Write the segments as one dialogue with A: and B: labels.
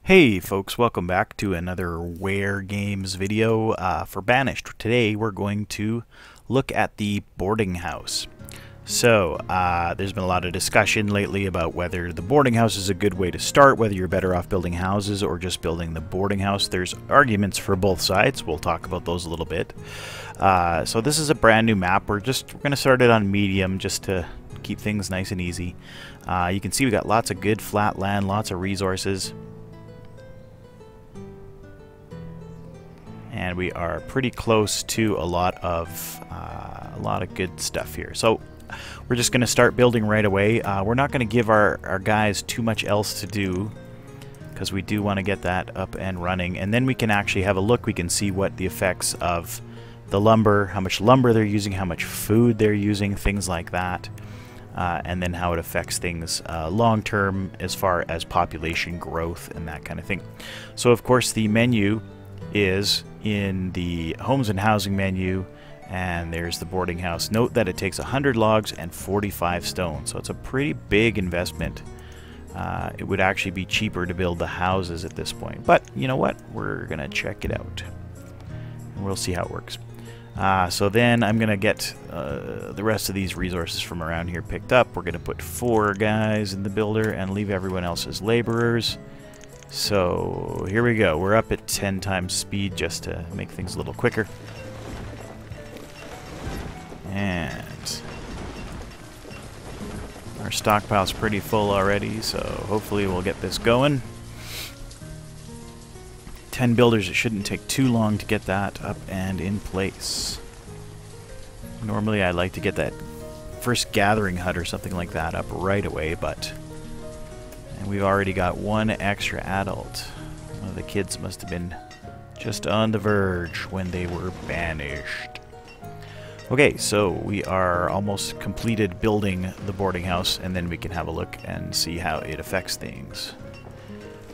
A: Hey folks, welcome back to another WareGames video for Banished. Today we're going to look at the boarding house. So, there's been a lot of discussion lately about whether the boarding house is a good way to start, whether you're better off building houses or just building the boarding house. There's arguments for both sides. We'll talk about those a little bit. So this is a brand new map. We're going to start it on medium just to keep things nice and easy. You can see we got lots of good flat land, lots of resources. And we are pretty close to a lot of good stuff here. So we're just going to start building right away. We're not going to give our guys too much else to do because we do want to get that up and running. And then we can actually have a look. We can see what the effects of the lumber, how much lumber they're using, how much food they're using, things like that. And then how it affects things long term as far as population growth and that kind of thing. So of course the menu is in the homes and housing menu, and there's the boarding house. Note that it takes 100 logs and 45 stone, so it's a pretty big investment. It would actually be cheaper to build the houses at this point, but you know what, we're gonna check it out and we'll see how it works. So then I'm gonna get the rest of these resources from around here picked up. We're gonna put 4 guys in the builder and leave everyone else as laborers. So here we go. We're up at 10 times speed just to make things a little quicker. And our stockpile's pretty full already, so hopefully we'll get this going. 10 builders, it shouldn't take too long to get that up and in place. Normally I like to get that first gathering hut or something like that up right away, but and we've already got 1 extra adult. One of the kids must have been just on the verge when they were banished. Okay, so we are almost completed building the boarding house, and then we can have a look and see how it affects things.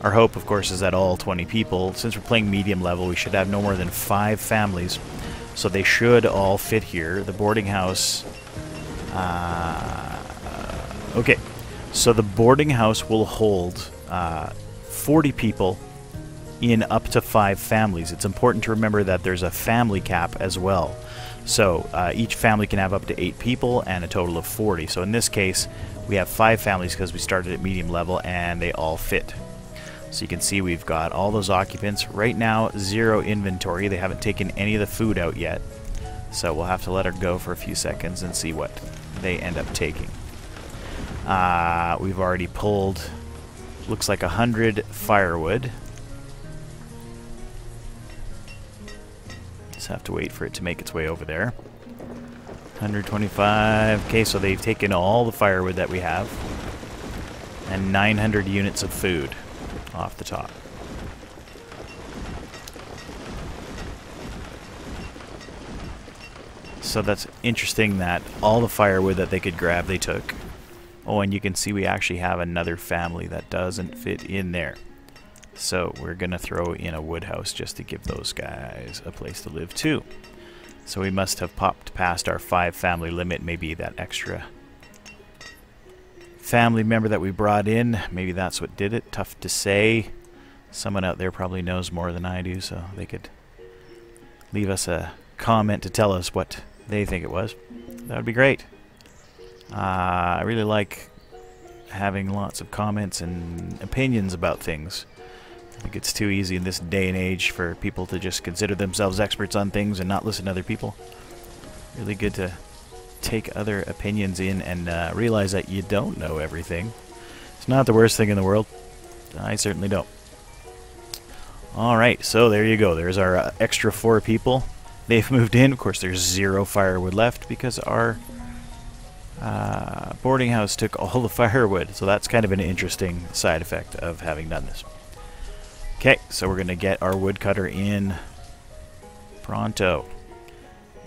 A: Our hope, of course, is that all 20 people, since we're playing medium level, we should have no more than 5 families, so they should all fit here. The boarding house... okay. So the boarding house will hold 40 people in up to 5 families. It's important to remember that there's a family cap as well. So each family can have up to 8 people and a total of 40. So in this case, we have 5 families because we started at medium level and they all fit. So you can see we've got all those occupants. Right now, 0 inventory. They haven't taken any of the food out yet. So we'll have to let her go for a few seconds and see what they end up taking. We've already pulled, looks like 100 firewood. Just have to wait for it to make its way over there. 125. Okay, so they've taken all the firewood that we have. And 900 units of food off the top. So that's interesting that all the firewood that they could grab, they took. Oh, and you can see we actually have another family that doesn't fit in there. So we're going to throw in a wood house just to give those guys a place to live too. So we must have popped past our 5 family limit. Maybe that extra family member that we brought in, maybe that's what did it. Tough to say. Someone out there probably knows more than I do, so they could leave us a comment to tell us what they think it was. That would be great. I really like having lots of comments and opinions about things. I think it's too easy in this day and age for people to just consider themselves experts on things and not listen to other people. Really good to take other opinions in and realize that you don't know everything. It's not the worst thing in the world. I certainly don't. Alright, so there you go. There's our extra 4 people. They've moved in. Of course, there's 0 firewood left because our boarding house took all the firewood, so that's kind of an interesting side effect of having done this. Okay, so we're going to get our woodcutter in pronto.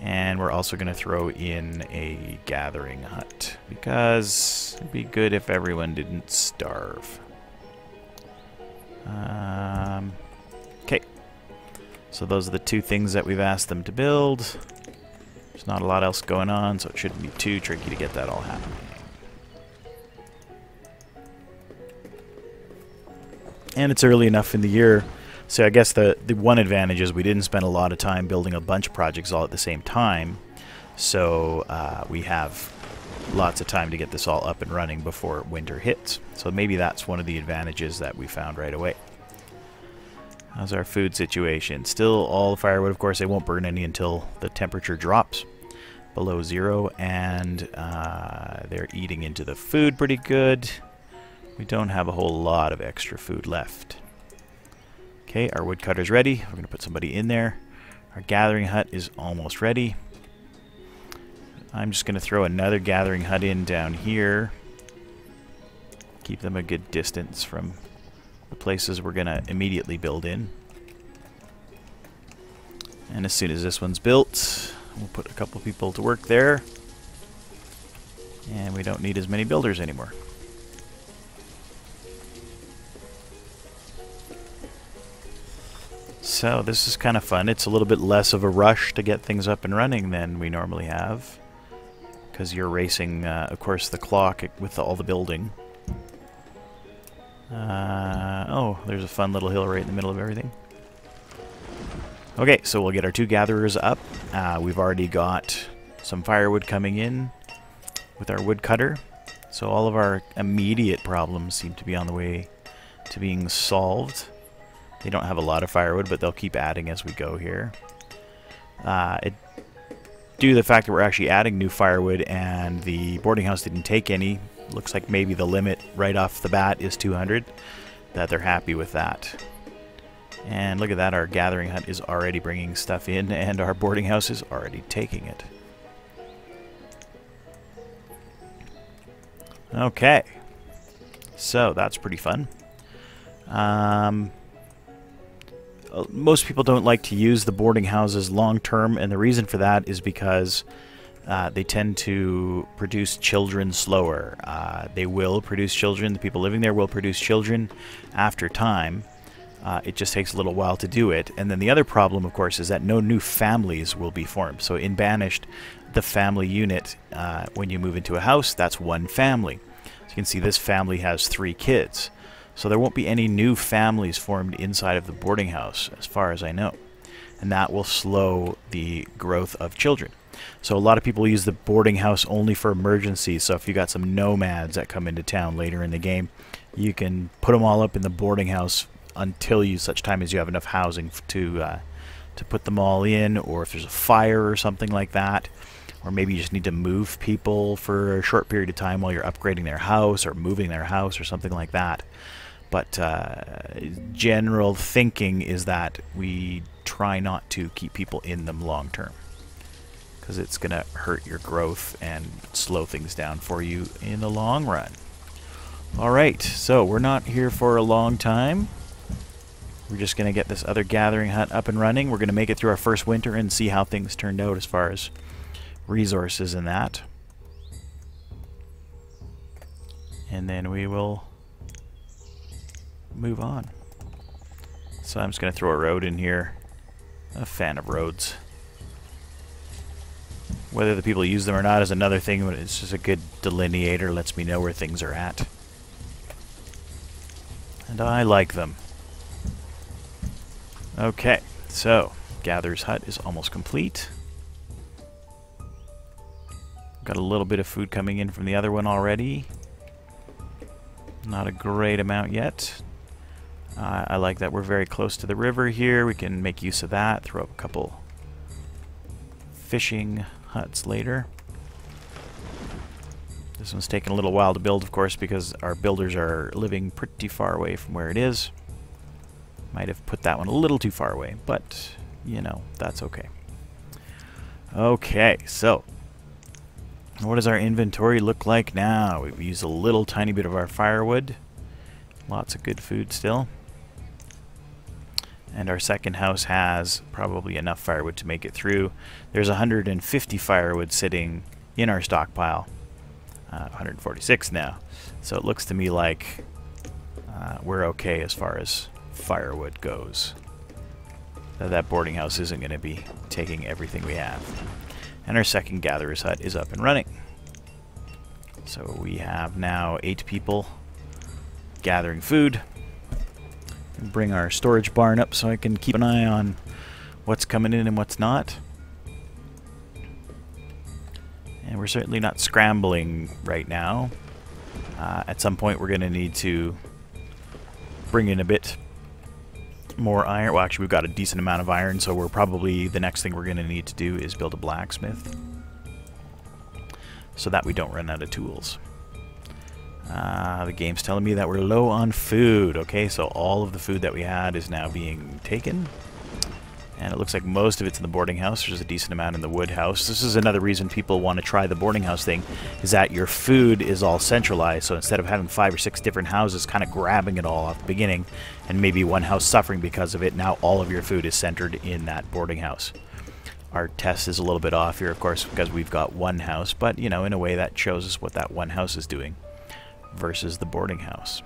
A: And we're also going to throw in a gathering hut, because it'd be good if everyone didn't starve. Okay, so those are the 2 things that we've asked them to build. There's not a lot else going on, so it shouldn't be too tricky to get that all happening. And it's early enough in the year, so I guess the one advantage is we didn't spend a lot of time building a bunch of projects all at the same time. So we have lots of time to get this all up and running before winter hits. So maybe that's one of the advantages that we found right away. How's our food situation? Still all the firewood. Of course, they won't burn any until the temperature drops below 0, and they're eating into the food pretty good. We don't have a whole lot of extra food left. Okay, our woodcutter's ready. We're going to put somebody in there. Our gathering hut is almost ready. I'm just going to throw another gathering hut in down here. Keep them a good distance from the places we're going to immediately build in. And as soon as this one's built, we'll put a couple people to work there. And we don't need as many builders anymore. So this is kind of fun. It's a little bit less of a rush to get things up and running than we normally have, because you're racing, of course, the clock with all the building. Oh, there's a fun little hill right in the middle of everything. Okay, so we'll get our 2 gatherers up. We've already got some firewood coming in with our woodcutter. So all of our immediate problems seem to be on the way to being solved. They don't have a lot of firewood, but they'll keep adding as we go here. Due to the fact that we're actually adding new firewood and the boarding house didn't take any, looks like maybe the limit right off the bat is 200, that they're happy with that. And look at that, our gathering hut is already bringing stuff in, and our boarding house is already taking it. Okay, so that's pretty fun. Most people don't like to use the boarding houses long term, and the reason for that is because they tend to produce children slower. They will produce children, the people living there will produce children after time. It just takes a little while to do it. And then the other problem, of course, is that no new families will be formed. So in Banished, the family unit, when you move into a house, that's one family. So you can see this family has 3 kids. So there won't be any new families formed inside of the boarding house, as far as I know. And that will slow the growth of children. So a lot of people use the boarding house only for emergencies. So if you got some nomads that come into town later in the game, you can put them all up in the boarding house until such time as you have enough housing to put them all in, or if there's a fire or something like that. Or maybe you just need to move people for a short period of time while you're upgrading their house or moving their house or something like that. But general thinking is that we try not to keep people in them long term, because it's going to hurt your growth and slow things down for you in the long run. Alright, so we're not here for a long time. We're just going to get this other gathering hut up and running. We're going to make it through our first winter and see how things turned out as far as resources and that. And then we will move on. So I'm just going to throw a road in here. I'm a fan of roads. Whether the people use them or not is another thing, but it's just a good delineator, lets me know where things are at. And I like them. Okay, so Gatherer's hut is almost complete. Got a little bit of food coming in from the other one already. Not a great amount yet. I like that we're very close to the river here. We can make use of that, throw up a couple fishing huts later. This one's taking a little while to build, of course, because our builders are living pretty far away from where it is. Might have put that one a little too far away, but, you know, that's okay. Okay, so what does our inventory look like now? We've used a little tiny bit of our firewood. Lots of good food still. And our second house has probably enough firewood to make it through. There's 150 firewood sitting in our stockpile. 146 now. So it looks to me like we're okay as far as firewood goes. That boarding house isn't going to be taking everything we have. And our second gatherer's hut is up and running. So we have now 8 people gathering food. Bring our storage barn up so I can keep an eye on what's coming in and what's not. And we're certainly not scrambling right now. At some point we're going to need to bring in a bit more iron. Well, actually we've got a decent amount of iron, so we're probably, the next thing we're going to need to do is build a blacksmith, so that we don't run out of tools. The game's telling me that we're low on food. Okay, so all of the food that we had is now being taken. And it looks like most of it's in the boarding house. There's a decent amount in the wood house. This is another reason people want to try the boarding house thing, is that your food is all centralized. So instead of having 5 or 6 different houses kind of grabbing it all off the beginning, and maybe one house suffering because of it, now all of your food is centered in that boarding house. Our test is a little bit off here, of course, because we've got one house, but, you know, in a way that shows us what that one house is doing versus the boarding house.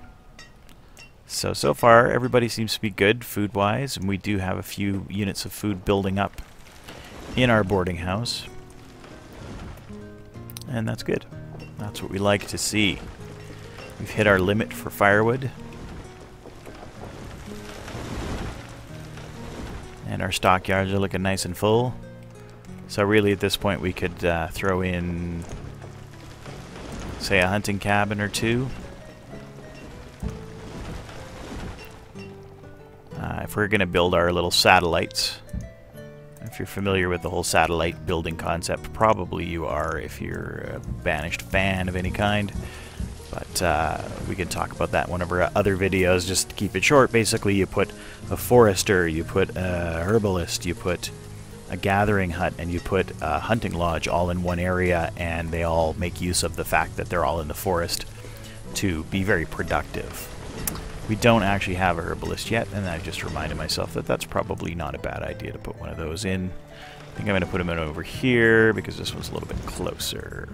A: So far, everybody seems to be good food-wise, and we do have a few units of food building up in our boarding house. And that's good. That's what we like to see. We've hit our limit for firewood. And our stockyards are looking nice and full. So really, at this point, we could throw in, say, a hunting cabin or two. If we're going to build our little satellites, if you're familiar with the whole satellite building concept, probably you are if you're a Banished fan of any kind. But we can talk about that in one of our other videos. Just to keep it short, basically you put a forester, you put a herbalist, you put a gathering hut, and you put a hunting lodge all in one area, and they all make use of the fact that they're all in the forest to be very productive. We don't actually have a herbalist yet, and I just reminded myself that that's probably not a bad idea to put one of those in. I think I'm going to put him in over here because this one's a little bit closer.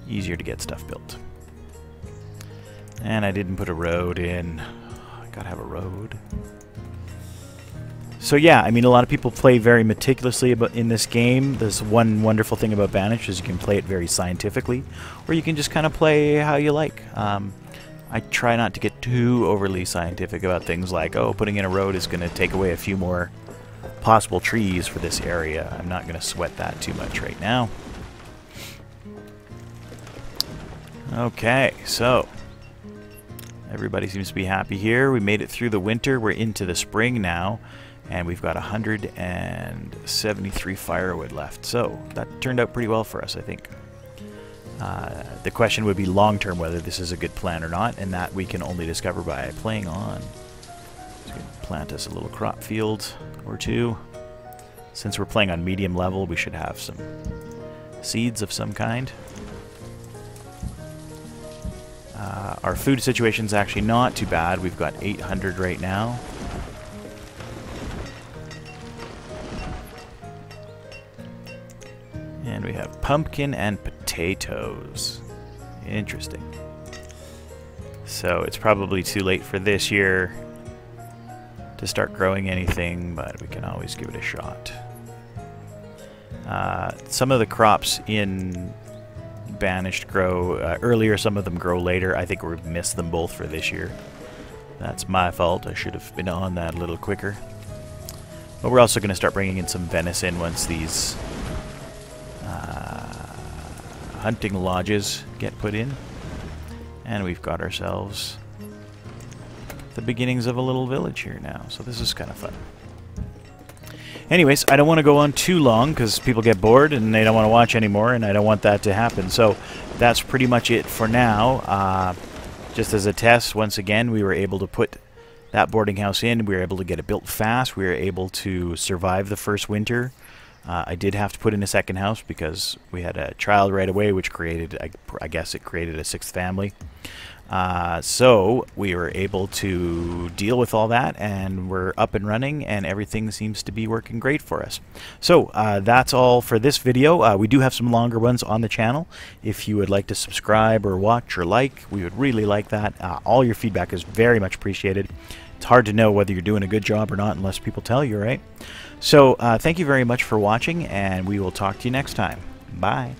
A: Easier to get stuff built. And I didn't put a road in. I gotta have a road. So yeah, I mean, a lot of people play very meticulously in this game. There's one wonderful thing about Banished is you can play it very scientifically, or you can just kind of play how you like. I try not to get too overly scientific about things like, oh, putting in a road is going to take away a few more possible trees for this area. I'm not going to sweat that too much right now. Okay, so everybody seems to be happy here. We made it through the winter. We're into the spring now, and we've got 173 firewood left. So that turned out pretty well for us, I think. The question would be long-term whether this is a good plan or not, and that we can only discover by playing on. So we can plant us a little crop field or two. Since we're playing on medium level, we should have some seeds of some kind. Our food situation's actually not too bad. We've got 800 right now. And we have pumpkin and potatoes. Interesting. So it's probably too late for this year to start growing anything, but we can always give it a shot. Some of the crops in Banished grow earlier, some of them grow later. I think we've missed them both for this year. That's my fault. I should have been on that a little quicker. But we're also going to start bringing in some venison once these hunting lodges get put in. And we've got ourselves the beginnings of a little village here now. So this is kind of fun. Anyways, I don't want to go on too long because people get bored and they don't want to watch anymore, and I don't want that to happen. So that's pretty much it for now. Just as a test, once again, we were able to put that boarding house in. We were able to get it built fast. We were able to survive the first winter. I did have to put in a second house because we had a child right away, which created, I guess it created a sixth family. So we were able to deal with all that, and we're up and running, and everything seems to be working great for us. So that's all for this video. We do have some longer ones on the channel. If you would like to subscribe or watch or like, we would really like that. All your feedback is very much appreciated. It's hard to know whether you're doing a good job or not unless people tell you, right? So thank you very much for watching, and we will talk to you next time. Bye.